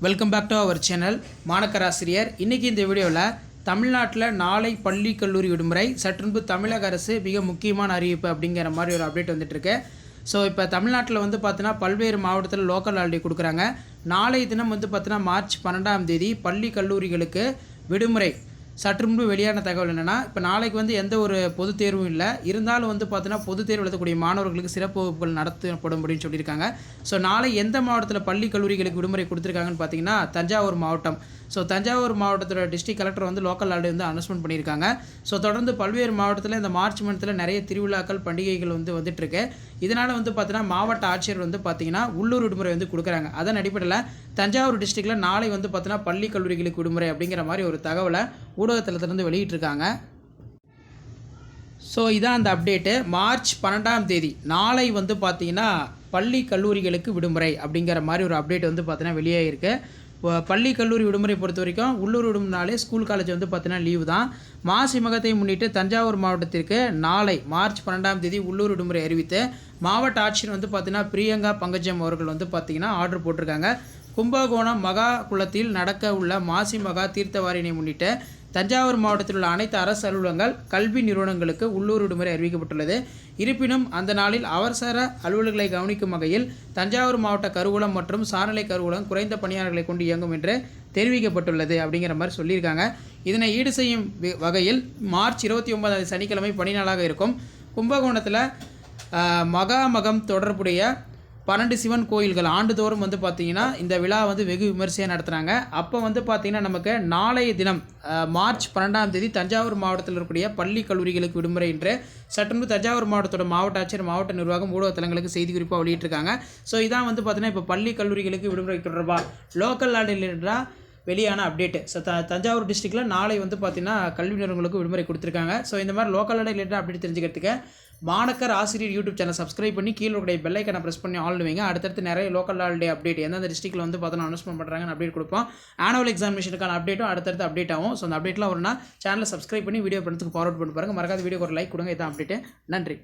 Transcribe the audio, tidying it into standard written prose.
Welcome back to our channel மாணக்கராசிரியர். இன்றைக்கி இந்த வீடியோவில் தமிழ்நாட்டில் நாளை பள்ளி கல்லூரி விடுமுறை, சற்றுன்பு தமிழக அரசு மிக முக்கியமான அறிவிப்பு அப்படிங்கிற மாதிரி ஒரு அப்டேட் வந்துட்டுருக்கு. ஸோ இப்போ தமிழ்நாட்டில் வந்து பார்த்தீங்கன்னா பல்வேறு மாவட்டத்தில் லோக்கல் ஹாலிடே கொடுக்குறாங்க. நாளைய தினம் வந்து பார்த்தீங்கன்னா மார்ச் 12ஆம் தேதி பள்ளி கல்லூரிகளுக்கு விடுமுறை. சற்று முன்பு வெளியான தகவல் என்னென்னா, இப்போ நாளைக்கு வந்து எந்த ஒரு பொதுத் தேர்வும் இல்லை, இருந்தாலும் வந்து பார்த்தீங்கன்னா பொதுத் தேர்வு எழுதக்கூடிய மாணவர்களுக்கு சிறப்பு வகுப்புகள் நடத்தப்படும் அப்படின்னு சொல்லியிருக்காங்க. ஸோ நாளை எந்த மாவட்டத்தில் பள்ளி கல்லூரிகளுக்கு விடுமுறை கொடுத்துருக்காங்கன்னு பார்த்தீங்கன்னா தஞ்சாவூர் மாவட்டம். ஸோ தஞ்சாவூர் மாவட்டத்தோட டிஸ்ட்ரிக்ட் கலெக்டர் வந்து லோக்கல் ஹாலிடே வந்து அனௌன்ஸ்மெண்ட் பண்ணியிருக்காங்க. ஸோ தொடர்ந்து பல்வேறு மாவட்டத்தில் இந்த மார்ச் மந்த்தில் நிறைய திருவிழாக்கள் பண்டிகைகள் வந்துட்டுருக்கு. இதனால் வந்து பார்த்தீங்கன்னா மாவட்ட ஆட்சியர் வந்து பார்த்தீங்கன்னா உள்ளூர் விடுமுறை வந்து கொடுக்குறாங்க. அதன் அடிப்படையில் தஞ்சாவூர் டிஸ்ட்ரிக்டில் நாளை வந்து பார்த்தீங்கன்னா பள்ளி கல்லூரிகளுக்கு விடுமுறை அப்படிங்கிற மாதிரி ஒரு தகவலை ஊடகத்தளத்திலிருந்து வெளியிட்டிருக்காங்க. ஸோ இதான் அந்த அப்டேட்டு. மார்ச் 12ஆம் தேதி நாளை வந்து பார்த்தீங்கன்னா பள்ளி கல்லூரிகளுக்கு விடுமுறை அப்படிங்கிற மாதிரி ஒரு அப்டேட் வந்து பார்த்தீங்கன்னா வெளியாகிருக்கு. பள்ளி கல்லூரி விடுமுறை பொறுத்த வரைக்கும் உள்ளூர் விடுமுறைனாலே ஸ்கூல் காலேஜ் வந்து பார்த்தீங்கன்னா லீவு தான். மாசி மகத்தை முன்னிட்டு தஞ்சாவூர் மாவட்டத்திற்கு நாளை மார்ச் 12ஆம் தேதி உள்ளூர் விடுமுறை அறிவித்து மாவட்ட ஆட்சியர் வந்து பார்த்தீங்கன்னா பிரியங்கா பங்கஜம் அவர்கள் வந்து பார்த்தீங்கன்னா ஆர்டர் போட்டிருக்காங்க. கும்பகோணம் மகா குளத்தில் நடக்க உள்ள மாசி மகா தீர்த்தவாரினை முன்னிட்டு தஞ்சாவூர் மாவட்டத்தில் உள்ள அனைத்து அரசு அலுவலகங்கள், கல்வி நிறுவனங்களுக்கு உள்ளூர் விடுமுறை அறிவிக்கப்பட்டுள்ளது. இருப்பினும் அந்த நாளில் அவசர அலுவல்களை கவனிக்கும் வகையில் தஞ்சாவூர் மாவட்ட கருவூலம் மற்றும் சார்நிலை கருவூலம் குறைந்த பணியாளர்களை கொண்டு இயங்கும் என்று தெரிவிக்கப்பட்டுள்ளது அப்படிங்கிற மாதிரி சொல்லியிருக்காங்க. இதனை ஈடு செய்யும் வகையில் மார்ச் 29 சனிக்கிழமை பணி நாளாக இருக்கும். கும்பகோணத்தில் மகாமகம் தொடர்புடைய 12 சிவன் கோயில்கள் ஆண்டுதோறும் வந்து பார்த்திங்கன்னா இந்த விழா வந்து வெகு விமர்சையாக நடத்துகிறாங்க. அப்போ வந்து பார்த்திங்கன்னா நமக்கு நாளைய தினம் மார்ச் 12ஆம் தேதி தஞ்சாவூர் மாவட்டத்தில் இருக்கக்கூடிய பள்ளி கல்லூரிகளுக்கு விடுமுறை என்று சற்று தஞ்சாவூர் மாவட்டத்தோட மாவட்ட ஆட்சியர், மாவட்ட நிர்வாகம், ஊடகத்தலங்களுக்கு செய்தி குறிப்பாக வெளியிட்டிருக்காங்க. ஸோ இதான் வந்து பார்த்திங்கன்னா இப்போ பள்ளி கல்லூரிகளுக்கு விடுமுறை தொடர்பாக லோக்கல் ஹாலிடேல வெளியான அப்டேட்டு. ஸோ தஞ்சாவூர் டிஸ்ட்ரிக்டில் நாளை வந்து பார்த்திங்கன்னா கல்வி நிறுவனங்களுக்கு விடுமுறை கொடுத்துருக்காங்க. ஸோ இந்த மாதிரி லோக்கல் ஹாலிடே ரிலேட்டட் அப்டேட் தெரிஞ்சுக்கிறதுக்கு மாணக்கர் ஆசிரியர் யூடியூப் சேனல் சப்ஸ்கிரைப் பண்ணி கீழே உடைய பெல் ஐக்கனை ப்ரெஸ் பண்ணி ஆல் வைங்க. அடுத்தடுத்து நிறைய லோக்கல் ஹாலிடே அப்டேட் எந்தெந்த டிஸ்ட்ரிக்ட்டில் வந்து பார்த்தோன்னா அனௌன்ஸ்மெண்ட் பண்ணுறாங்கன்னு அப்டேட் கொடுப்போம். ஆனுவல் எக்ஸாமினேஷனுக்கான அப்டேட்டும் அடுத்தடுத்து அப்டேட் ஆகும். ஸோ அந்த அப்டேட்லாம் வரும்னா சேனலை சப்ஸ்கிரைப் பண்ணி வீடியோ பண்ணுறதுக்கு ஃபார்வர்ட் பண்ணி பாருங்கள். மறக்காத வீடியோக்கு ஒரு லைக் கொடுங்க. இதான் அப்டேட்டு. நன்றி.